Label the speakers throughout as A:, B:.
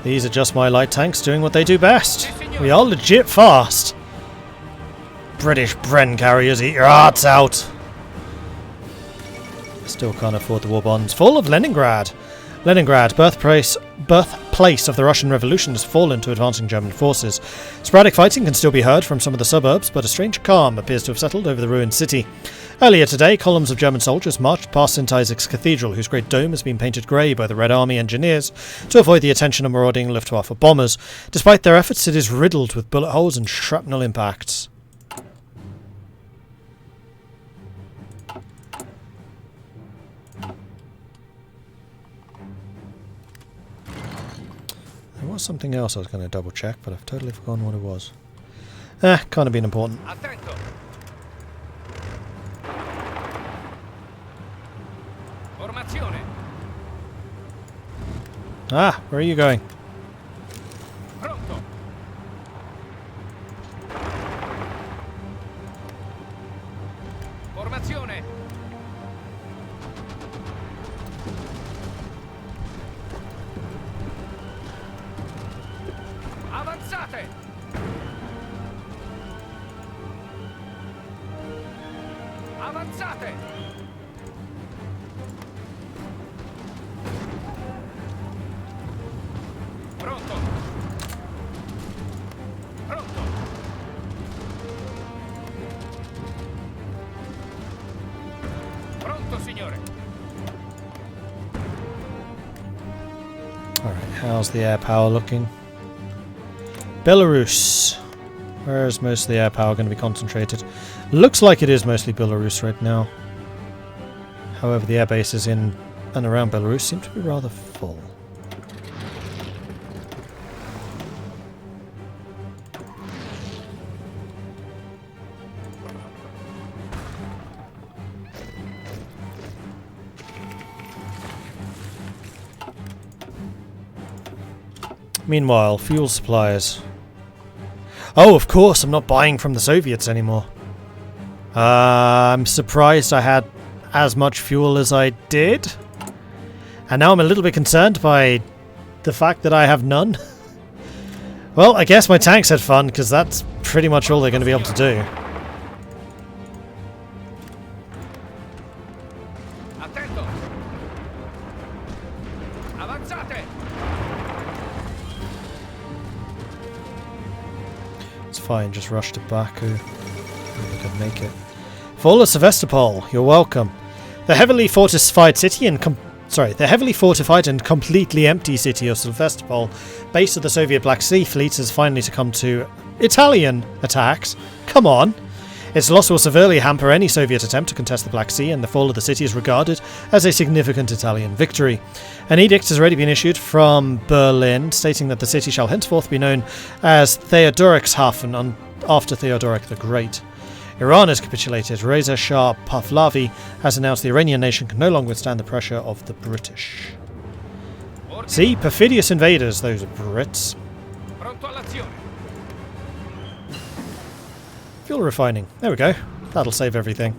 A: These are just my light tanks doing what they do best. We are legit fast. British Bren carriers, eat your hearts out. Still can't afford the war bonds. Fall of Leningrad. Leningrad, birthplace of the Russian Revolution, has fallen to advancing German forces. Sporadic fighting can still be heard from some of the suburbs, but a strange calm appears to have settled over the ruined city. Earlier today, columns of German soldiers marched past St. Isaac's Cathedral, whose great dome has been painted grey by the Red Army engineers to avoid the attention of marauding Luftwaffe bombers. Despite their efforts, it is riddled with bullet holes and shrapnel impacts. There was something else I was going to double check, but I've totally forgotten what it was. Kind of been important. Ah, where are you going?
B: Formazione. Avanzate. Avanzate. Pronto. Pronto. Pronto, signore.
A: Alright, how's the air power looking? Belarus. Where is most of the air power going to be concentrated? Looks like it is mostly Belarus right now. However, the air bases in and around Belarus seem to be rather full. Meanwhile, fuel supplies. Oh, of course, I'm not buying from the Soviets anymore. I'm surprised I had as much fuel as I did. And now I'm a little bit concerned by the fact that I have none. Well, I guess my tanks had fun, because that's pretty much all they're going to be able to do.
B: Attento. Avanzate.
A: It's fine, just rush to Baku. We can make it. Fall of Sevastopol, you're welcome. The heavily fortified and completely empty city of Sevastopol, base of the Soviet Black Sea Fleet, has finally succumbed to Italian attacks. Come on! Its loss will severely hamper any Soviet attempt to contest the Black Sea, and the fall of the city is regarded as a significant Italian victory. An edict has already been issued from Berlin, stating that the city shall henceforth be known as Theodorikshafen, after Theodoric the Great. Iran has capitulated. Reza Shah Pahlavi has announced the Iranian nation can no longer withstand the pressure of the British. See? Perfidious invaders, those Brits. Fuel refining. There we go. That'll save everything.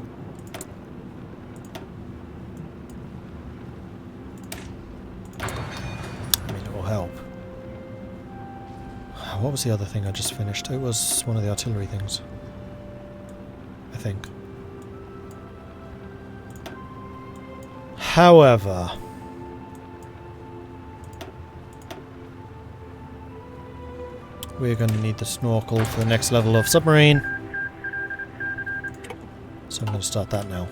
A: I mean, it will help. What was the other thing I just finished? It was one of the artillery things. I think. However, we're going to need the snorkel for the next level of submarine. So I'm going to start that now.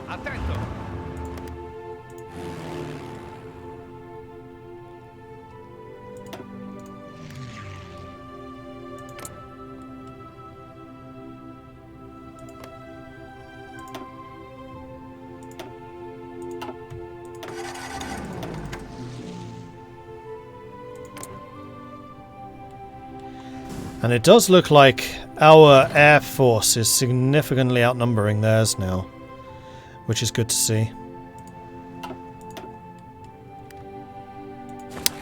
B: Attento.
A: And it does look like our air force is significantly outnumbering theirs now, which is good to see.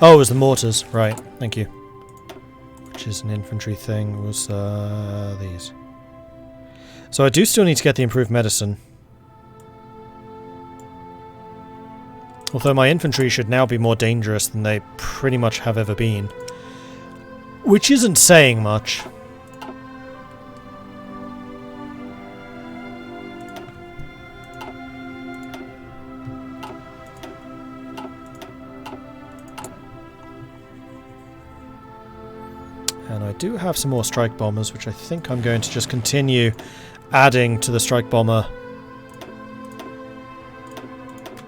A: Oh, it was the mortars, right, thank you. Which is an infantry thing, was these. So I do still need to get the improved medicine. Although my infantry should now be more dangerous than they pretty much have ever been. Which isn't saying much. And I do have some more strike bombers, which I think I'm going to just continue adding to the strike bomber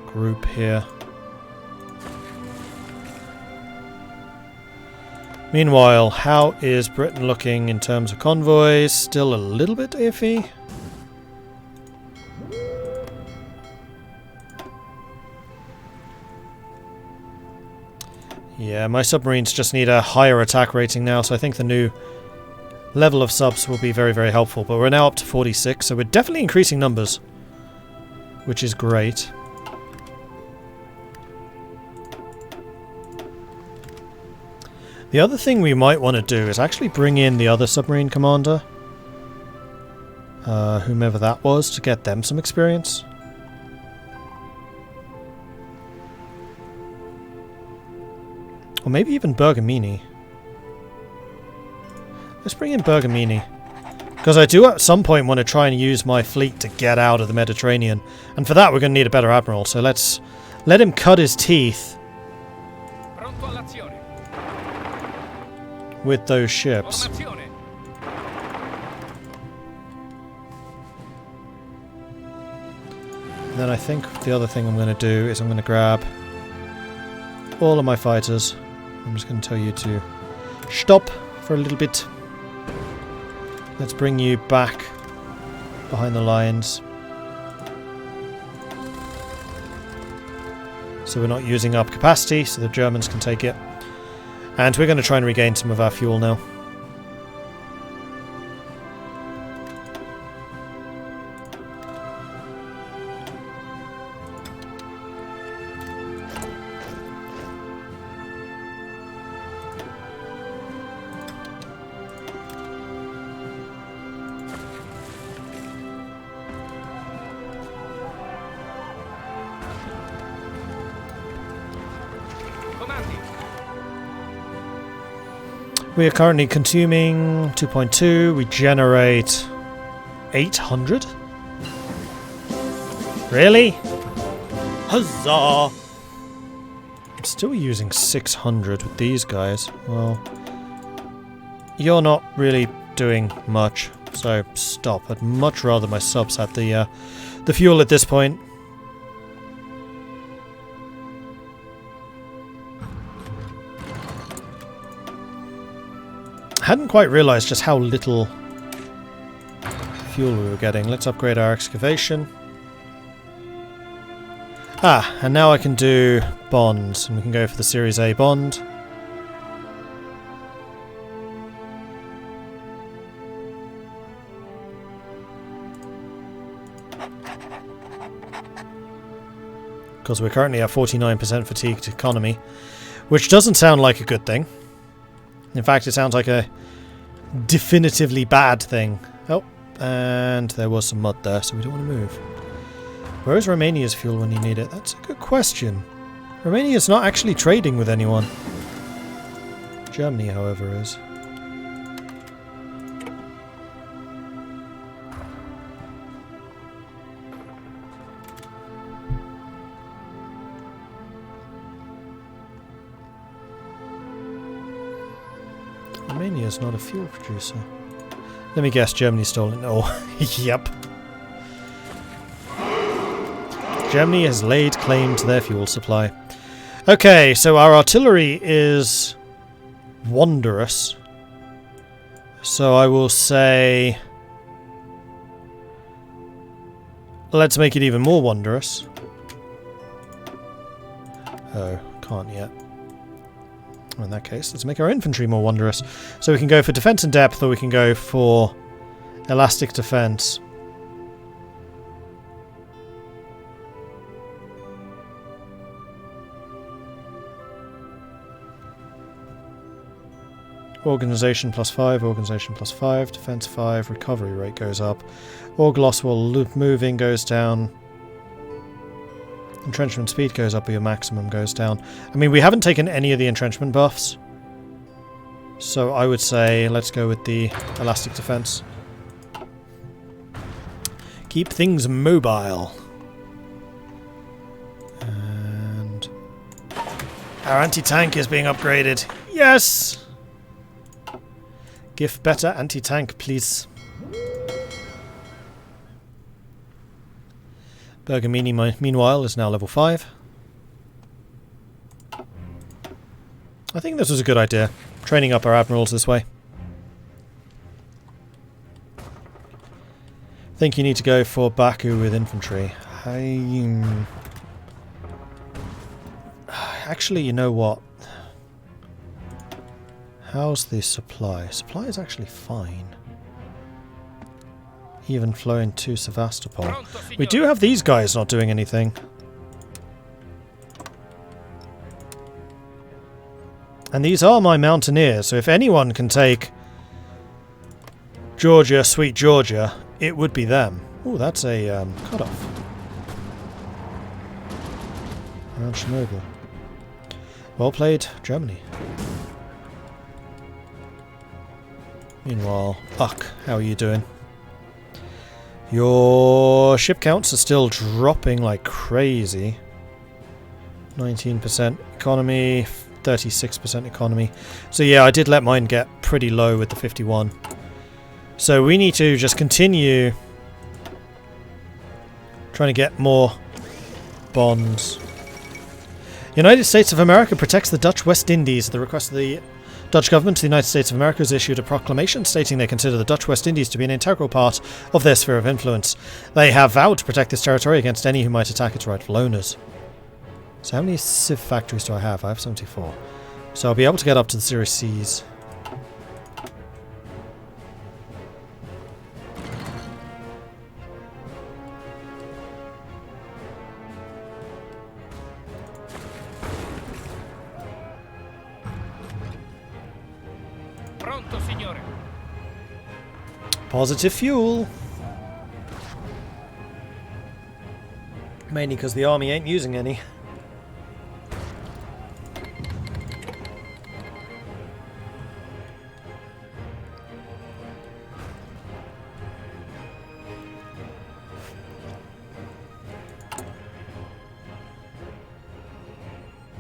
A: group here. Meanwhile, how is Britain looking in terms of convoys? Still a little bit iffy. Yeah, my submarines just need a higher attack rating now, so I think the new level of subs will be very, very helpful. But we're now up to 46, so we're definitely increasing numbers, which is great. The other thing we might want to do is actually bring in the other submarine commander, whomever that was, to get them some experience. Or maybe even Bergamini. Let's bring in Bergamini. Because I do at some point want to try and use my fleet to get out of the Mediterranean. And for that we're going to need a better admiral. So let's let him cut his teeth with those ships. And then I think the other thing I'm going to do is I'm going to grab all of my fighters. I'm just going to tell you to stop for a little bit. Let's bring you back behind the lines. So we're not using up capacity, so the Germans can take it. And we're going to try and regain some of our fuel now. We are currently consuming 2.2. We generate 800. Really? Huzzah! I'm still using 600 with these guys. Well, you're not really doing much, so stop. I'd much rather my subs had the fuel at this point. I hadn't quite realised just how little fuel we were getting. Let's upgrade our excavation. Ah, and now I can do bonds, and we can go for the Series A bond. Because we're currently at 49% fatigued economy, which doesn't sound like a good thing. In fact, it sounds like a definitively bad thing. Oh, and there was some mud there, so we don't want to move. Where is Romania's fuel when you need it? That's a good question. Romania's not actually trading with anyone. Germany, however, is. Romania's not a fuel producer. Let me guess, Germany stole it. Oh, yep. Germany has laid claim to their fuel supply. Okay, so our artillery is wondrous. So I will say, let's make it even more wondrous. Oh, can't yet. In that case, let's make our infantry more wondrous. So we can go for defense and depth, or we can go for elastic defense. Organization +5, organization +5, defense 5, recovery rate goes up. Org loss while moving goes down. Entrenchment speed goes up, but your maximum goes down. I mean, we haven't taken any of the entrenchment buffs. So I would say let's go with the elastic defense. Keep things mobile. And our anti-tank is being upgraded. Yes! Give better anti-tank, please. Bergamini, meanwhile, is now level 5. I think this was a good idea, training up our admirals this way. I think you need to go for Baku with infantry. Actually, you know what? How's the supply? Supply is actually fine. Even flowing to Sevastopol. We do have these guys not doing anything. And these are my mountaineers, so if anyone can take Georgia, sweet Georgia, it would be them. Oh, that's a cutoff. Around Chernobyl. Well played, Germany. Meanwhile, Uck, how are you doing? Your ship counts are still dropping like crazy. 19% economy, 36% economy. So yeah, I did let mine get pretty low with the 51. So we need to just continue trying to get more bonds. United States of America protects the Dutch West Indies. At the request of the Dutch government, the United States of America has issued a proclamation stating they consider the Dutch West Indies to be an integral part of their sphere of influence. They have vowed to protect this territory against any who might attack its rightful owners. So how many civ factories do I have? I have 74. So I'll be able to get up to the Series Cs.
B: Pronto, signore.
A: Positive fuel. Mainly because the army ain't using any.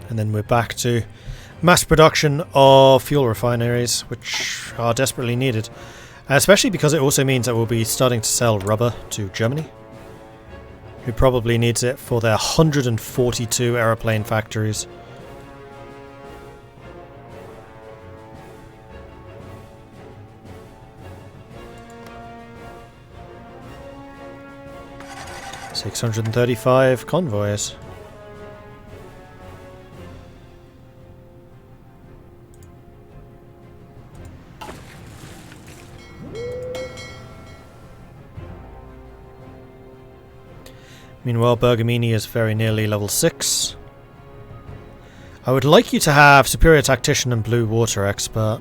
A: And then we're back to mass production of fuel refineries, which are desperately needed. Especially because it also means that we'll be starting to sell rubber to Germany, who probably needs it for their 142 aeroplane factories. $635 convoys. Meanwhile, Bergamini is very nearly level 6. I would like you to have Superior Tactician and Blue Water Expert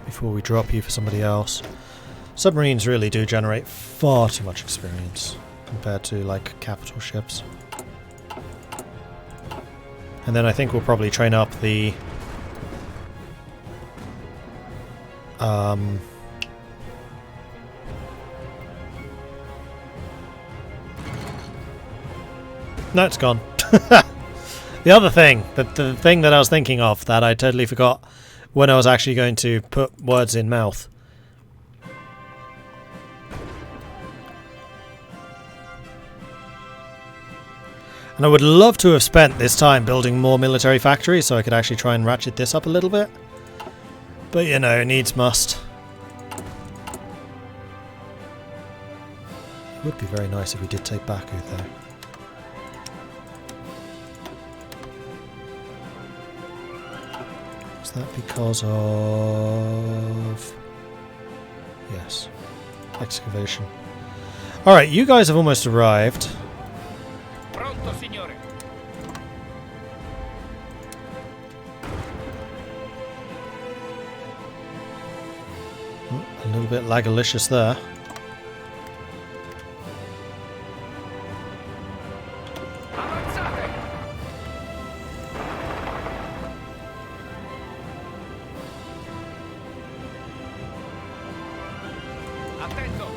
A: before we drop you for somebody else. Submarines really do generate far too much experience compared to, like, capital ships. And then I think we'll probably train up the no, it's gone. The other thing, the thing that I was thinking of that I totally forgot when I was actually going to put words in mouth. And I would love to have spent this time building more military factories so I could actually try and ratchet this up a little bit. But you know, needs must. It would be very nice if we did take Baku though. Is that because of... Yes. Excavation. Alright, you guys have almost arrived.
B: Pronto, signore.
A: A little bit lagalicious there.
B: Attento.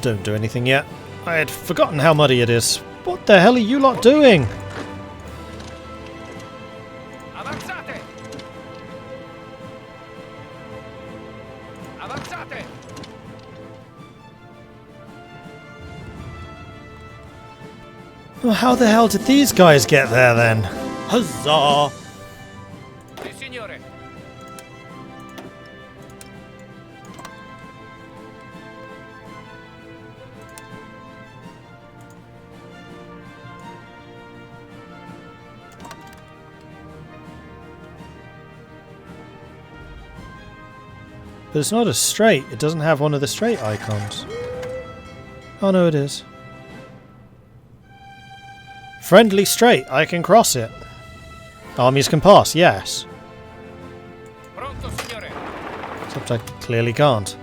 A: Don't do anything yet. I had forgotten how muddy it is. What the hell are you lot doing?
B: Avanzate. Avanzate.
A: Well, how the hell did these guys get there then? Huzzah!
B: Sì, signore.
A: But it's not a strait. It doesn't have one of the strait icons. Oh no, it is. Friendly strait. I can cross it. Armies can pass, yes.
B: Pronto, signore.
A: Except I clearly can't.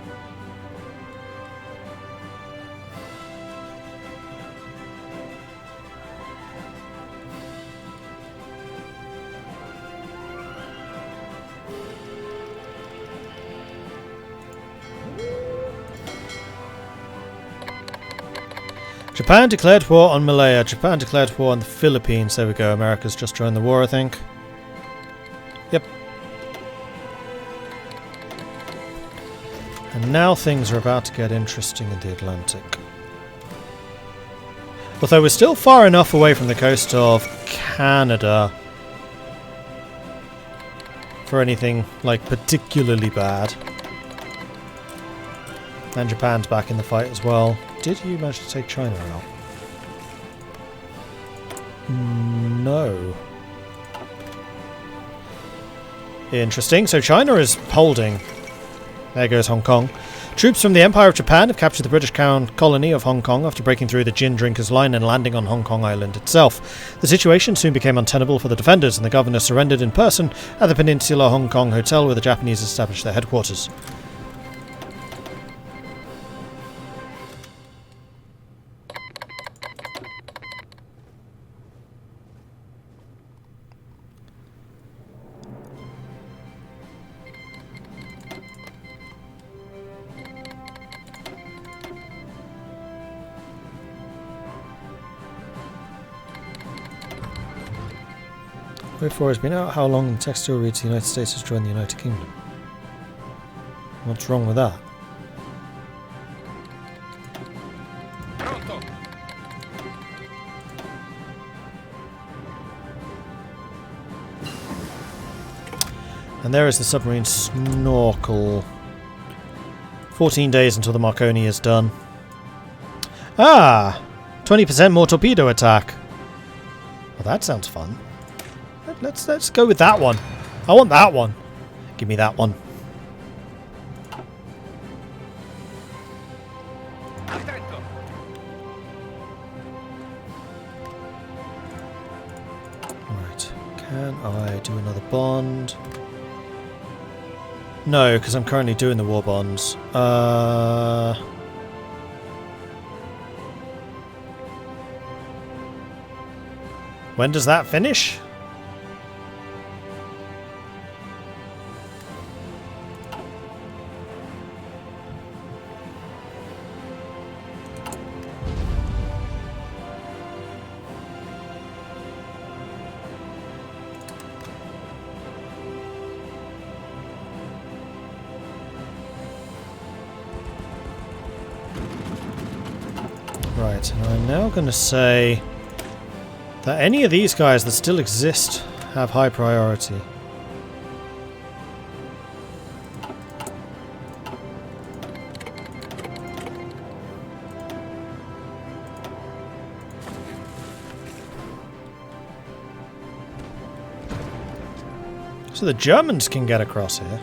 A: Japan declared war on Malaya. Japan declared war on the Philippines. There we go. America's just joined the war, I think. Yep. And now things are about to get interesting in the Atlantic. Although we're still far enough away from the coast of Canada for anything, like, particularly bad. And Japan's back in the fight as well. Did you manage to take China out? No. Interesting. So China is holding. There goes Hong Kong. Troops from the Empire of Japan have captured the British Crown colony of Hong Kong after breaking through the gin drinkers' line and landing on Hong Kong Island itself. The situation soon became untenable for the defenders, and the governor surrendered in person at the Peninsula Hong Kong Hotel where the Japanese established their headquarters. Wait for has been out how long the text still reads the United States has joined the United Kingdom. What's wrong with that?
B: Pronto.
A: And there is the submarine snorkel. 14 days until the Marconi is done. Ah! 20% more torpedo attack. Well, that sounds fun. Let's go with that one. I want that one. Give me that one.
B: Attento.
A: Right. Can I do another bond? No, because I'm currently doing the war bonds. When does that finish? Right, and I'm now going to say that any of these guys that still exist have high priority. So the Germans can get across here.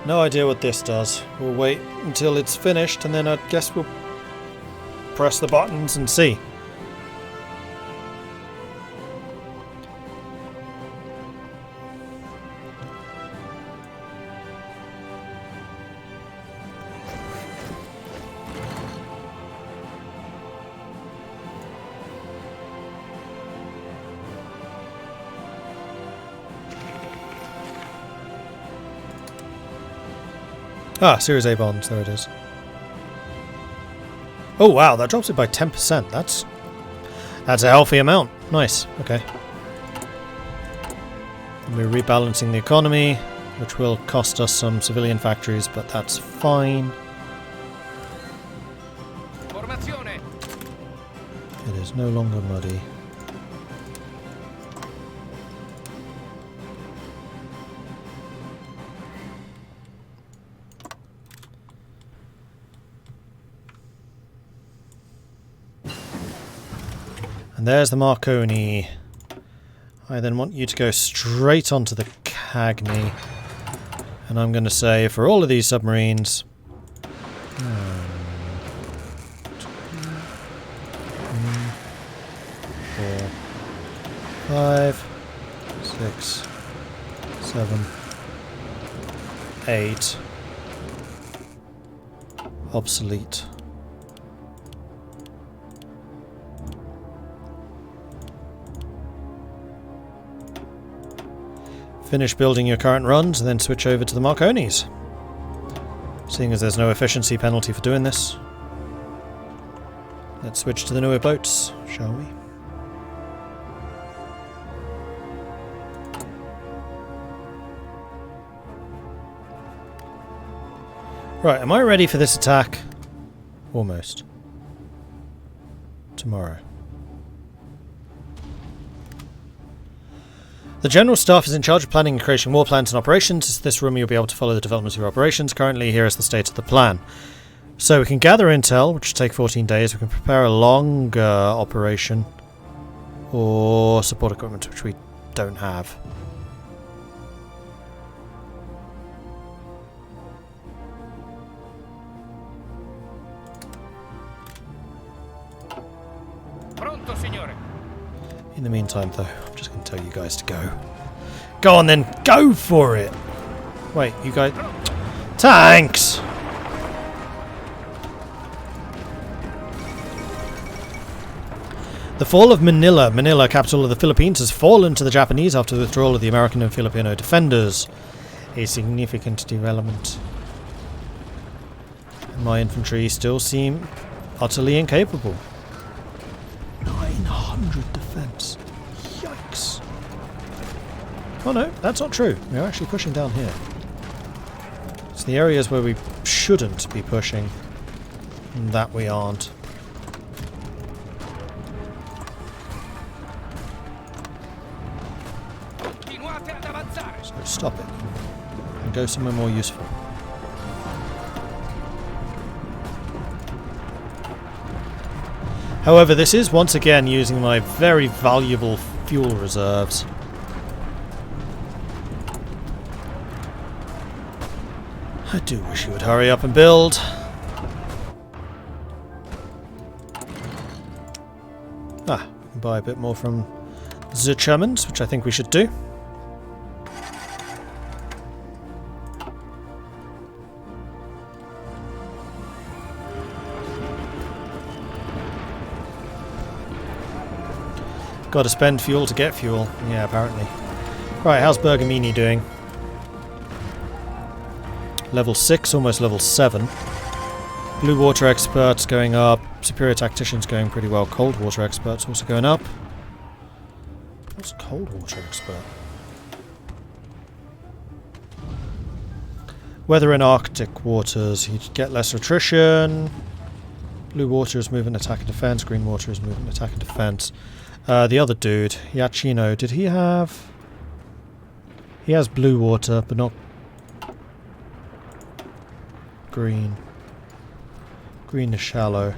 A: No idea what this does. We'll wait until it's finished and then I guess we'll press the buttons and see. Ah, Series A bonds, there it is. Oh wow, that drops it by 10%. That's a healthy amount. Nice, okay. And we're rebalancing the economy, which will cost us some civilian factories, but that's fine.
B: Formazione.
A: It is no longer muddy. And there's the Marconi. I then want you to go straight onto the Cagney. And I'm going to say, for all of these submarines... 1, 2, 3, 4, 5, 6, 7, 8. Obsolete. Finish building your current runs and then switch over to the Marconis. Seeing as there's no efficiency penalty for doing this. Let's switch to the newer boats, shall we? Right, am I ready for this attack? Almost. Tomorrow. The General Staff is in charge of planning and creating war plans and operations. In this room you'll be able to follow the development of your operations. Currently, here is the state of the plan. So we can gather intel, which will take 14 days. We can prepare a longer operation. Or support equipment, which we don't have.
B: Pronto, signore.
A: In the meantime, though, I'm just going to tell you guys to go. Go on then, go for it! Wait, you guys... Tanks! The fall of Manila. Manila, capital of the Philippines, has fallen to the Japanese after the withdrawal of the American and Filipino defenders. A significant development. My infantry still seem utterly incapable. 900 defense. Yikes. Oh no, that's not true. We're actually pushing down here. It's the areas where we shouldn't be pushing that we aren't. So stop it and go somewhere more useful. However, this is once again using my very valuable fuel reserves. I do wish you would hurry up and build. Ah, we can buy a bit more from the Germans, which I think we should do. Got to spend fuel to get fuel. Yeah, apparently. Right, how's Bergamini doing? Level 6, almost level 7. Blue Water Experts going up. Superior Tacticians going pretty well. Cold Water Experts also going up. What's Cold Water Expert? Weather in Arctic waters. You get less attrition. Blue Water is movement, attack and defense. Green Water is movement, attack and defense. The other dude, Yachino, did he have... He has blue water, but not green. Green is shallow.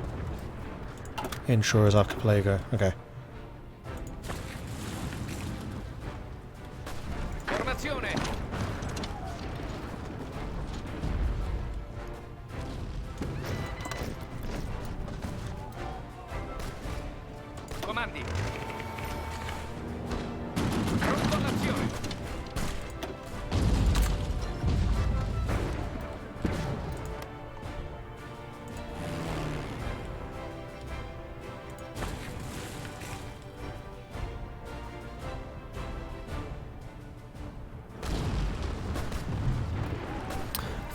A: Inshore is archipelago. Okay.
B: Formazione. Comandi. Pronto all'azione.